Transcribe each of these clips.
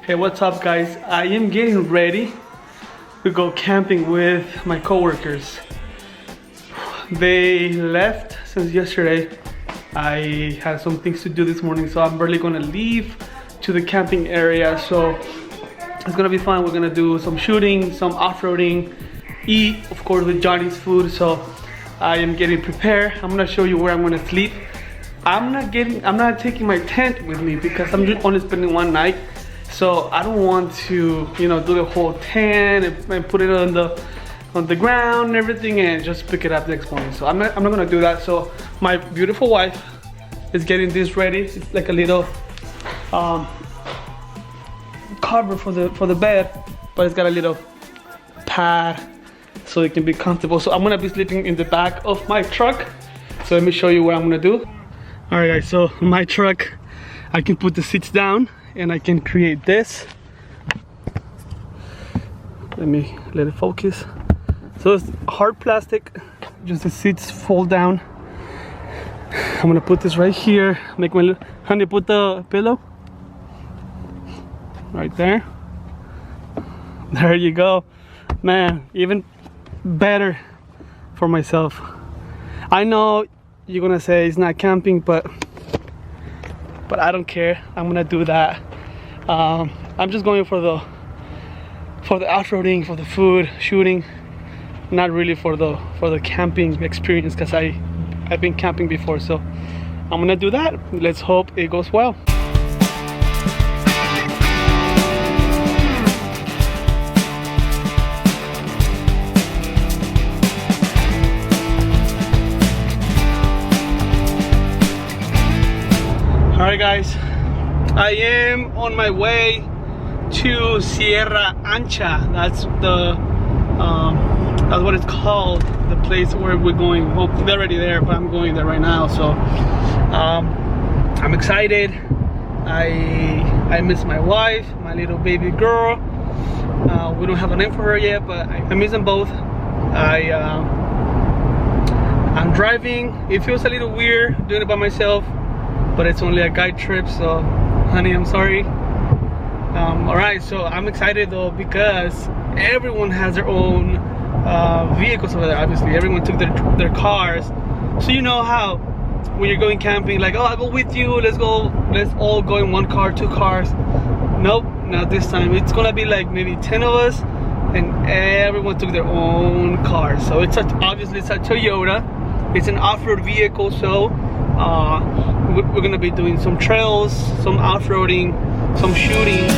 Hey, what's up guys? I am getting ready to go camping with my coworkers. They left since yesterday. I had some things to do this morning, so I'm barely gonna leave to the camping area. So it's gonna be fun. We're gonna do some shooting, some off-roading, eat, of course, with Johnny's food. So I am getting prepared. I'm gonna show you where I'm gonna sleep. I'm not taking my tent with me because I'm just only spending one night. So I don't want to, do the whole tent and put it on the ground and everything and just pick it up next morning. So I'm not gonna do that. So my beautiful wife is getting this ready. It's like a little cover for the bed, but it's got a little pad so it can be comfortable. So I'm gonna be sleeping in the back of my truck. So let me show you what I'm gonna do. All right guys, so in my truck, I can put the seats down and I can create this. Let me let it focus. So it's hard plastic, just the seats fold down. I'm gonna put this right here. Make my little, honey, put the pillow right there. There you go. Man, even better for myself. I know you're gonna say it's not camping, but I don't care. I'm gonna do that. I'm just going for the off-roading, for the food, shooting, not really for the camping experience, because I've been camping before. So I'm gonna do that. Let's hope it goes well. Alright guys, I am on my way to Sierra Ancha. That's what it's called, the place where we're going. Well, they're already there, but I'm going there right now. So I'm excited. I miss my wife, my little baby girl. We don't have a name for her yet, but I miss them both. I'm driving. It feels a little weird doing it by myself, but it's only a guide trip, so honey, I'm sorry. Alright, so I'm excited though because everyone has their own vehicles over there. Obviously, everyone took their cars. So you know how when you're going camping, like, oh, I'll go with you, let's all go in one car, 2 cars. Nope, not this time. It's gonna be like maybe 10 of us, and everyone took their own cars. So obviously it's a Toyota. It's an off-road vehicle, so we're gonna be doing some trails, some off-roading, some shooting.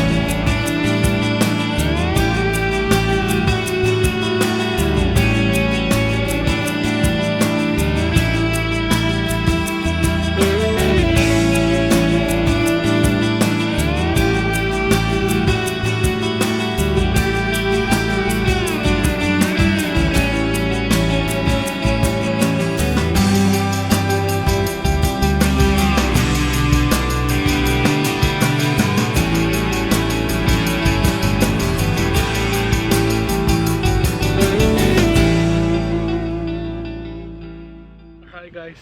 Guys,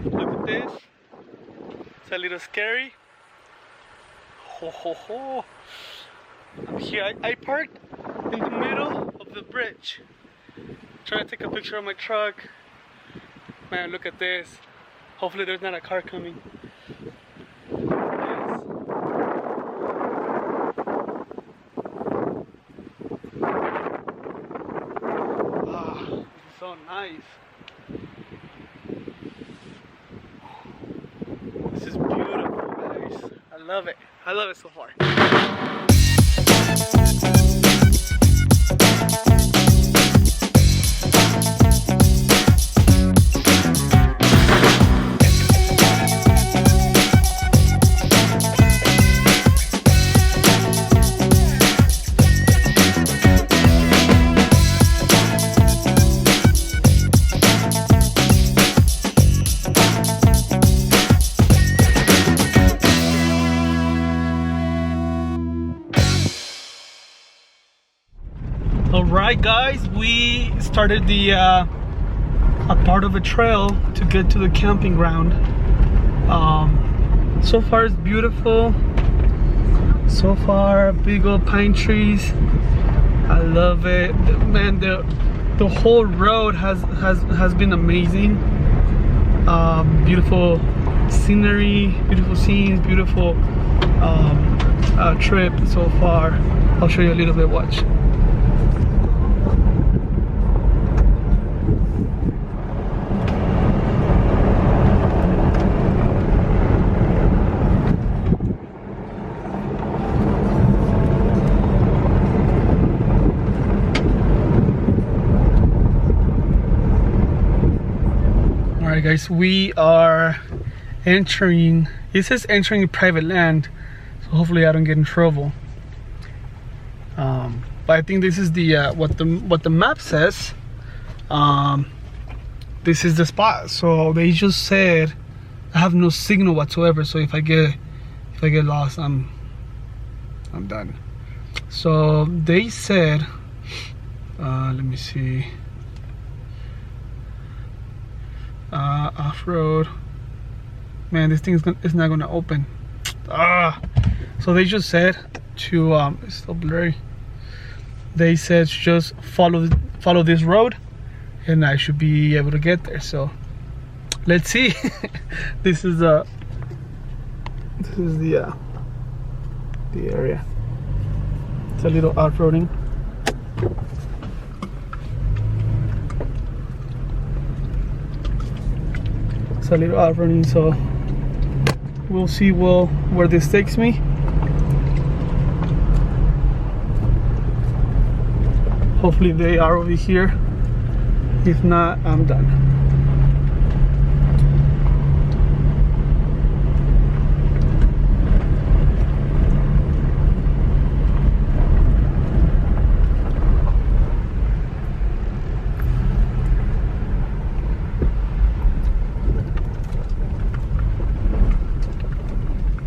look at this. It's a little scary. Ho ho ho. I'm here. I parked in the middle of the bridge. Trying to take a picture of my truck. Man, look at this. Hopefully there's not a car coming. Ah, this is so nice. This is beautiful, guys. I love it. I love it so far. Alright guys, we started a part of a trail to get to the camping ground. So far it's beautiful. So far, big old pine trees. I love it, man. The whole road has been amazing. Beautiful scenery, beautiful scenes, beautiful trip so far. I'll show you a little bit. Watch. Alright guys, we are entering, it says entering private land, so hopefully I don't get in trouble. But I think this is the what the map says. This is the spot. So they just said I have no signal whatsoever, so if I get lost, I'm done. So they said let me see, off-road. Man, this thing is not gonna open. So they just said to it's so blurry. They said just follow this road and I should be able to get there. So let's see. This is the area. It's a little off-roading. It's a little off-roading, so we'll see where this takes me. Hopefully they are over here. If not, I'm done.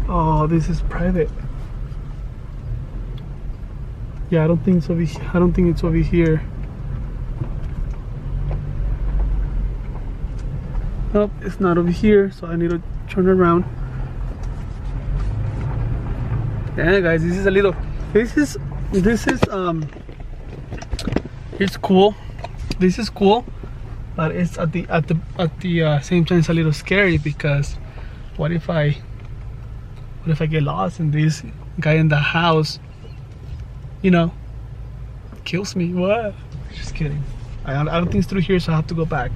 Oh, this is private. Yeah, I don't think it's over here. Nope, it's not over here, so I need to turn around. Yeah, guys, it's cool. This is cool, but it's at the same time it's a little scary, because what if I get lost and this guy in the house, you know, kills me? What? Just kidding. I don't think it's through here, so I have to go back.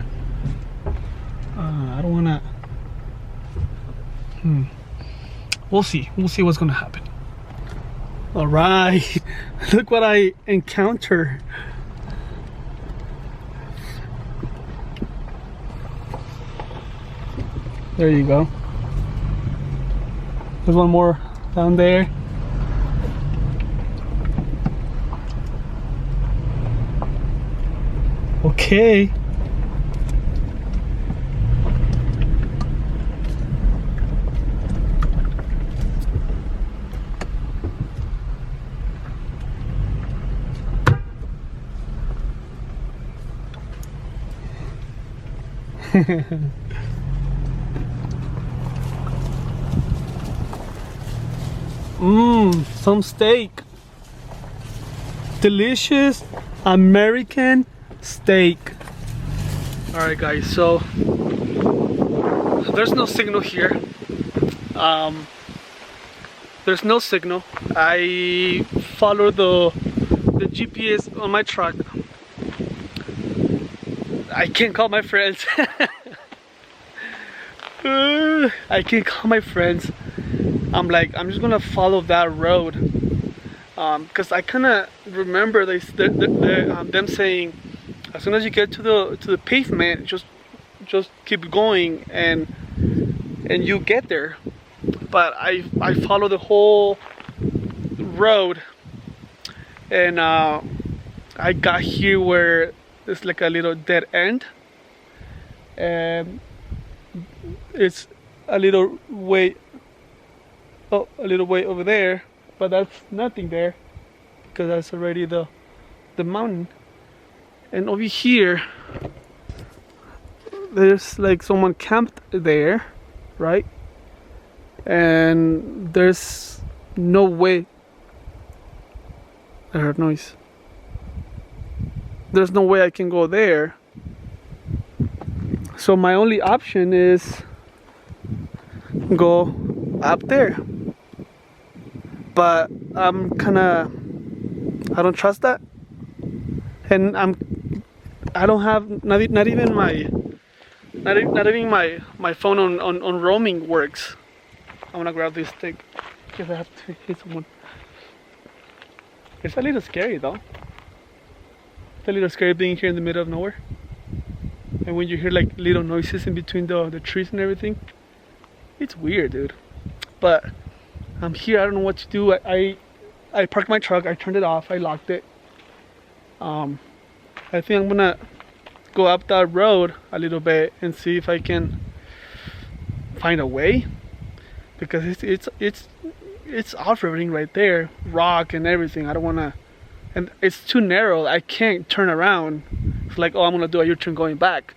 I don't wanna. We'll see what's gonna happen. All right. Look what I encounter. There you go. There's one more down there. Okay. Some steak. Delicious American steak. All right, guys, so there's no signal here. There's no signal. I follow the GPS on my truck. I can't call my friends. I can't call my friends. I'm just gonna follow that road, because I kind of remember them saying, as soon as you get to the pavement, just keep going and you get there. But I follow the whole road, and I got here where it's like a little dead end, and it's a little way over there, but that's nothing there, because that's already the mountain. And over here there's like someone camped there, right? And there's no way I heard noise. There's no way I can go there. So my only option is go up there. But I'm kinda, I don't trust that. And I don't have, not even my phone on roaming works. I'm gonna grab this stick because I have to hit someone. It's a little scary though. It's a little scary being here in the middle of nowhere. And when you hear like little noises in between the trees and everything, it's weird, dude. But I'm here, I don't know what to do. I parked my truck, I turned it off, I locked it. I think I'm gonna go up that road a little bit and see if I can find a way, because it's off-roading right there, rock and everything. I don't wanna, and it's too narrow. I can't turn around. It's like, oh, I'm gonna do a U-turn going back.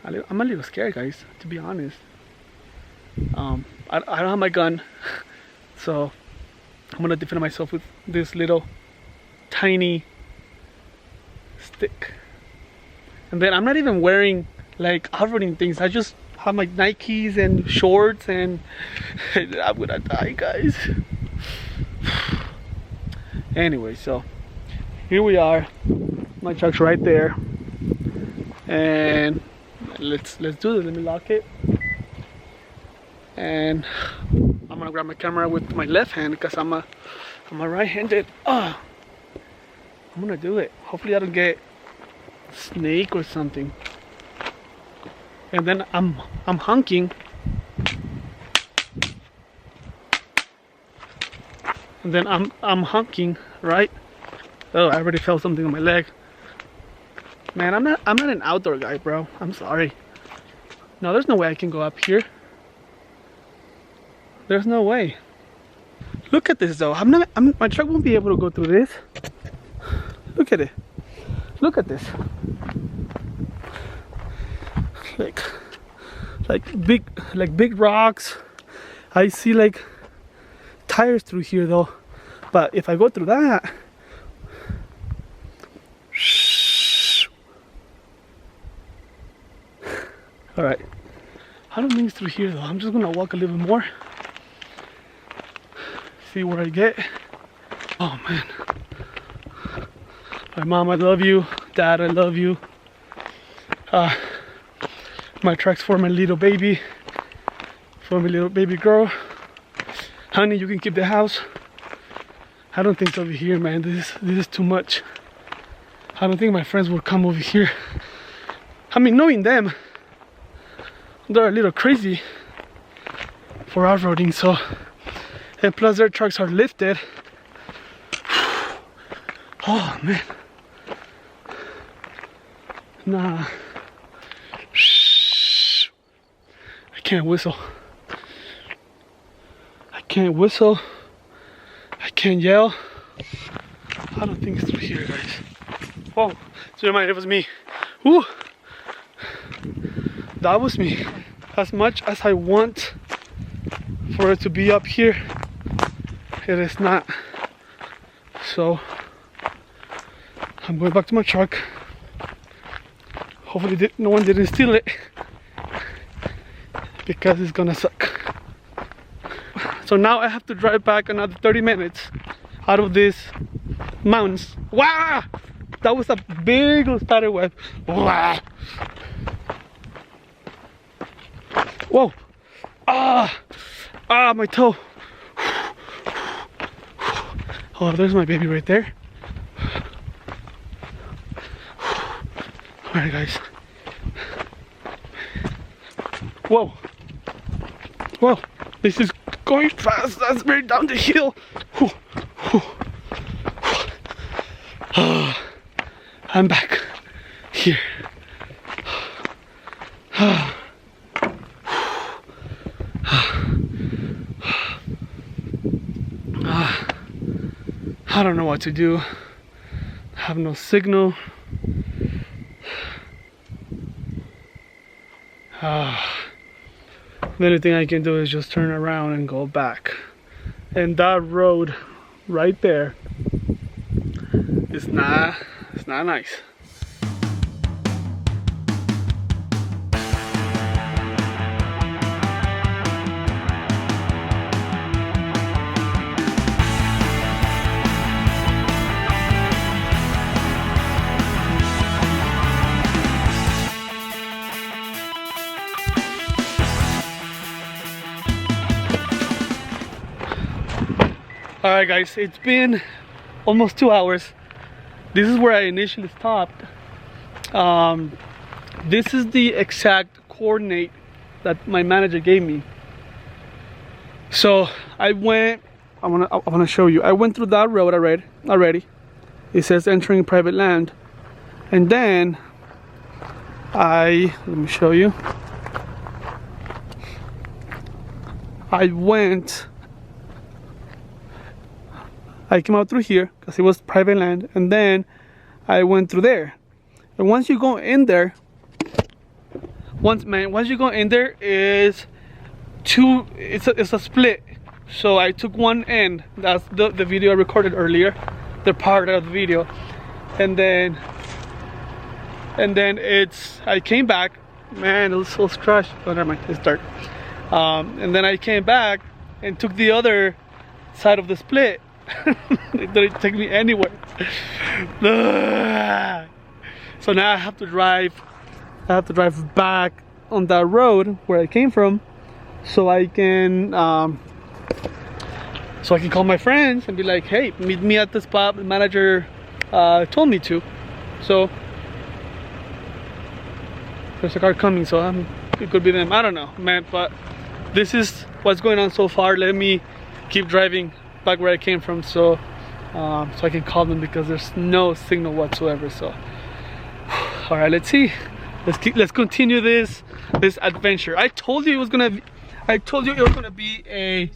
I'm a little scared, guys, to be honest. I don't have my gun, so I'm gonna defend myself with this little tiny stick. And then I'm not even wearing like off-roading things. I just have my Nikes and shorts, and I'm gonna die, guys. Anyway, so here we are. My truck's right there, and let's do this. Let me lock it, and I'm gonna grab my camera with my left hand because I'm a right-handed. I'm gonna do it. Hopefully I don't get a snake or something. And then I'm honking, and then I'm honking, right? Oh, I already felt something on my leg. Man, I'm not an outdoor guy, bro. I'm sorry. No, there's no way I can go up here. There's no way. Look at this though. My truck won't be able to go through this. Look at it. Look at this. Like big rocks. I see like tires through here though. But if I go through that, all right. I don't think it's through here though. I'm just gonna walk a little bit more. See where I get. Oh man. My mom, I love you. Dad, I love you. My truck's for my little baby. For my little baby girl. Honey, you can keep the house. I don't think it's over here, man. This is too much. I don't think my friends will come over here. I mean, knowing them, they're a little crazy for off-roading, so. And plus their trucks are lifted. Oh man. Nah. I can't whistle. I can't whistle. I can't yell. I don't think it's through here, guys. Whoa. So never mind, it was me. Woo. That was me. As much as I want for it to be up here, it is not. So I'm going back to my truck. Hopefully no one didn't steal it, because it's gonna suck. So now I have to drive back another 30 minutes out of these mountains. Wow! That was a big spider web. Wow! Whoa! My toe. Oh, there's my baby right there. Alright, guys. Whoa. Whoa. This is going fast. That's very down the hill. I'm back here. I don't know what to do. I have no signal. The only thing I can do is just turn around and go back. And that road right there. It's not nice. Alright guys, it's been almost 2 hours. This is where I initially stopped. This is the exact coordinate that my manager gave me. So I wanna show you. I went through that road already. It says entering private land. And then let me show you. I came out through here because it was private land, and then I went through there. And once you go in there, once you go in there, it's a split. So I took one end. That's the video I recorded earlier, the part of the video, and then I came back. Man, it was so scratched. Oh, never mind, it's dark. And then I came back and took the other side of the split. It didn't take me anywhere. So now I have to drive back on that road where I came from, so I can call my friends and be like, hey, meet me at the spot the manager told me to. So there's a car coming, so it could be them. I don't know, man, but this is what's going on so far. Let me keep driving back where I came from, so I can call them, because there's no signal whatsoever. So all right, let's see. Let's continue this adventure. I told you it was gonna be an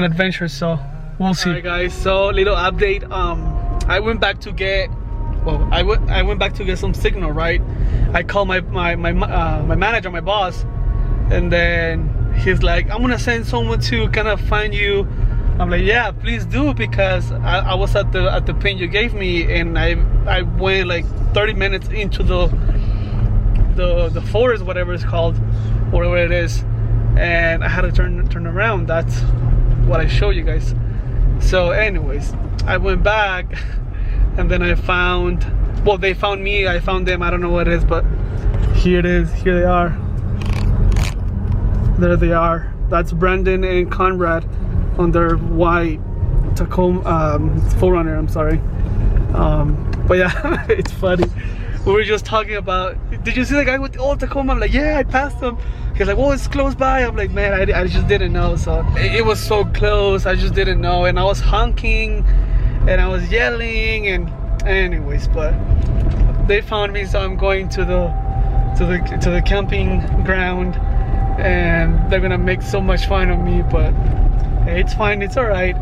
adventure, so we'll see. All right guys, so little update. I went back to get some signal, right? I called my manager, my boss, and then he's like, I'm gonna send someone to kind of find you. I'm like, yeah, please do, because I was at the pin you gave me, and I went like 30 minutes into the forest, whatever it's called, whatever it is, and I had to turn around. That's what I show you guys. So anyways, I went back, and then they found me, I found them. I don't know what it is, but here it is. Here they are. There they are. That's Brandon and Conrad on their white Tacoma 4Runner. I'm sorry. But yeah, it's funny. We were just talking about, did you see the guy with the old Tacoma? I'm like, yeah, I passed him. He's like, well, it's close by. I'm like, man, I just didn't know. So it was so close, I just didn't know. And I was honking and I was yelling, and anyways, but they found me, so I'm going to the camping ground, and they're gonna make so much fun of me, but hey, it's fine, it's all right.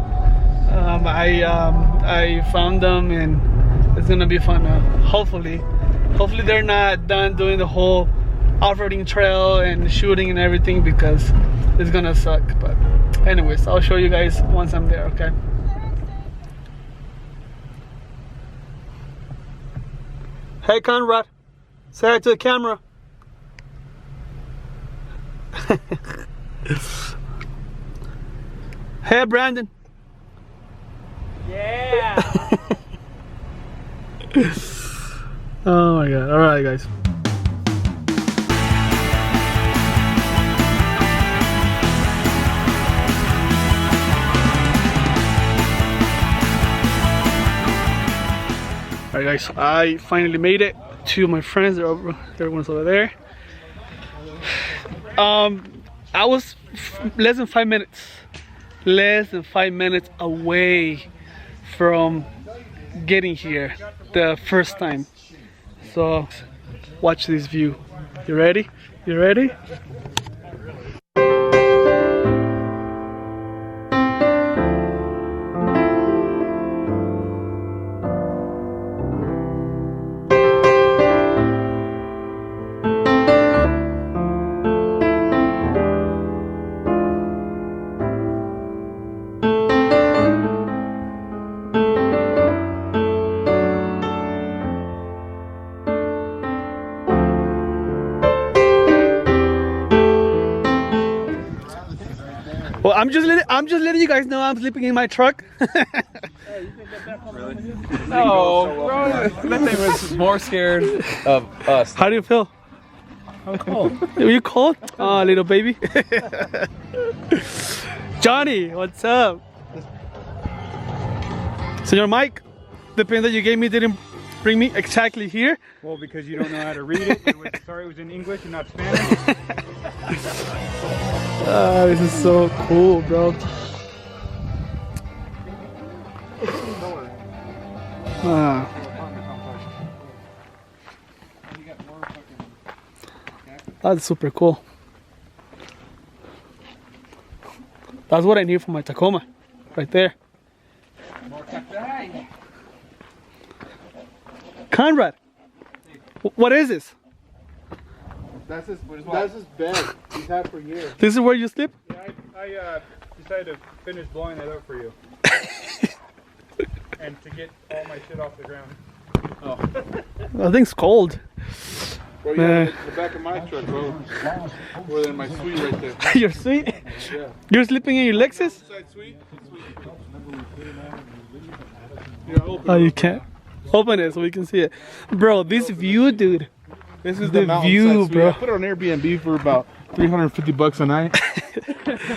I found them, and it's gonna be fun. Hopefully they're not done doing the whole off-roading trail and shooting and everything, because it's gonna suck. But anyways, I'll show you guys once I'm there, okay? Hey Conrad, say hi to the camera. Hey Brandon. Yeah. Oh my god. Alright guys. Alright guys, I finally made it to my friends. Everyone's over there. I was less than 5 minutes away from getting here the first time. So watch this view. You ready? You ready? Well, I'm just letting you guys know I'm sleeping in my truck. Really? No, bro. That thing was more scared of us. How do you feel? I'm cold. Are you cold? Oh, little baby. Johnny, what's up? Senor Mike, the pen that you gave me didn't bring me exactly here. Well, because you don't know how to read it. Sorry, it was in English and not Spanish. This is so cool, bro. That's super cool. That's what I need for my Tacoma, right there. Conrad, what is this? That's his bed. He's had for years. This is where you sleep? Yeah, I decided to finish blowing that up for you. And to get all my shit off the ground. Oh. That thing's cold. Bro, yeah, the back of my truck, bro. More than my suite right there. Your suite? Yeah. You're sleeping in your Lexus? Side suite. Yeah, open Oh, you can't. Open it so we can see it. Bro, this view, dude. This is the mountain view, side suite. bro. I put it on Airbnb for about $350 a night.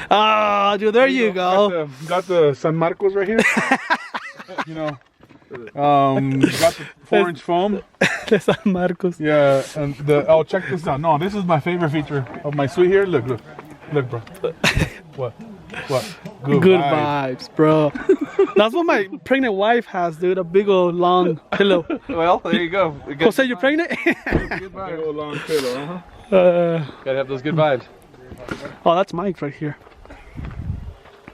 Ah, dude, there you go. Got the San Marcos right here. You know, got the 4-inch foam. The San Marcos. Yeah, and oh, check this out. No, this is my favorite feature of my suite here. Look, bro. What? Good vibes, bro. That's what my pregnant wife has, dude. A big old long pillow. Well, there you go. Jose, you're pregnant? Big old long pillow, Gotta have those good vibes. Oh, that's Mike right here.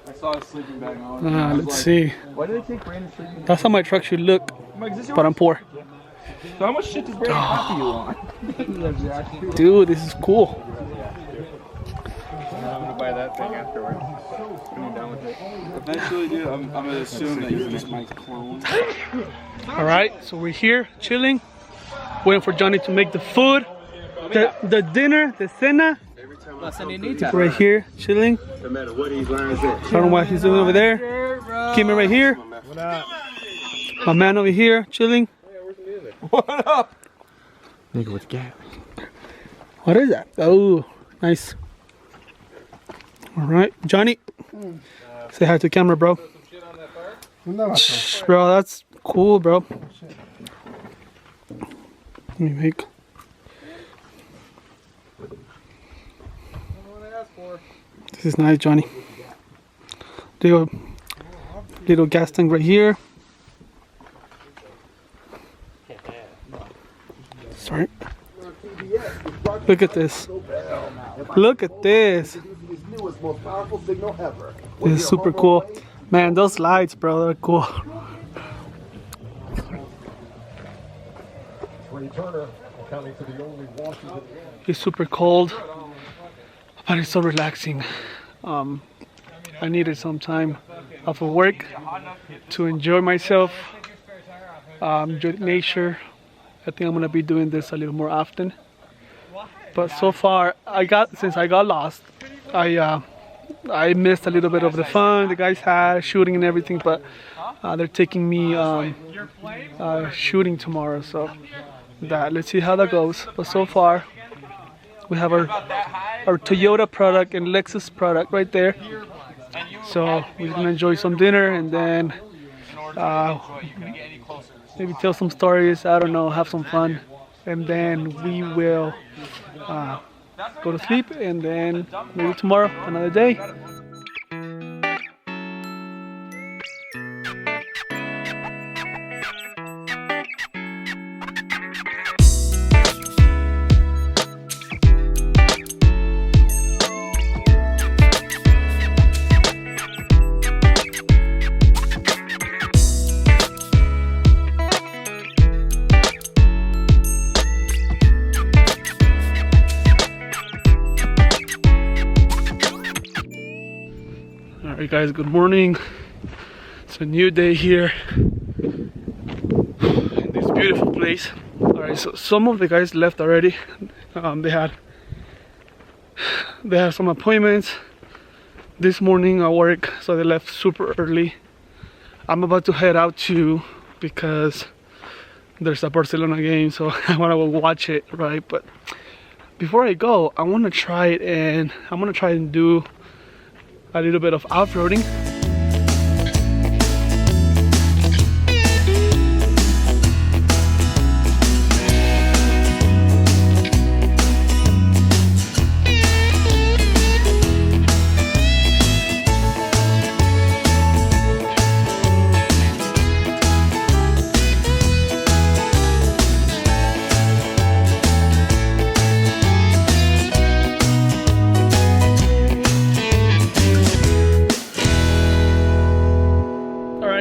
I saw a sleeping bag on. Let's see. Why did they take Brandon's sleeping bag? That's how my truck should look, but I'm poor. So how much shit does Brandon have you on? Dude, this is cool. I'm gonna buy that thing afterwards. When you're done with it. Eventually, dude, I'm gonna assume that you're just Mike's clone. All right, so we're here chilling, waiting for Johnny to make the food, the dinner, the cena. Right here, chilling. No matter what he learns, I don't know what he's doing over there. Kimmy right here. My man over here, chilling. What up? nigga with the gap. What is that? Oh, nice. All right, Johnny. Say hi to the camera, bro. Bro, that's cool, bro. Let me make. This is nice, Johnny. Little gas tank right here. Sorry. Look at this. Look at this. This is super cool. Man, those lights, bro, they're cool. It's super cold, but it's so relaxing. I needed some time off of work to enjoy myself, enjoy nature. I think I'm gonna be doing this a little more often. But so far, since I got lost, I missed a little bit of the fun the guys had, shooting and everything. But they're taking me shooting tomorrow, so let's see how that goes. But so far, we have our Toyota product and Lexus product right there. So we're gonna enjoy some dinner and then maybe tell some stories. I don't know, have some fun, and then we will go to sleep, and then maybe tomorrow another day. Alright guys, good morning. It's a new day here in this beautiful place. Alright, so some of the guys left already. They had some appointments. this morning at work, so they left super early. I'm about to head out too because there's a Barcelona game, so I want to go watch it, right? But before I go, I want to try it, and I'm gonna try and do a little bit of off-roading.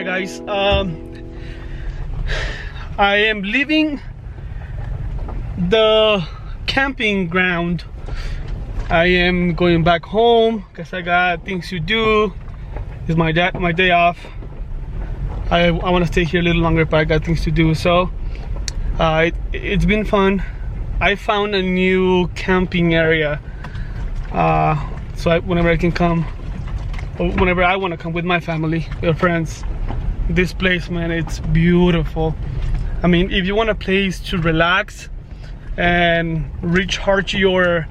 Guys, I am leaving the camping ground. I am going back home because I got things to do. It's my day off. I want to stay here a little longer, but I got things to do. So it's been fun. I found a new camping area, so whenever I can come, or whenever I want to come with my family or friends. This place, man, it's beautiful. I mean, if you want a place to relax and recharge your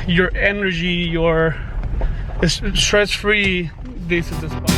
energy, your stress-free, this is the spot.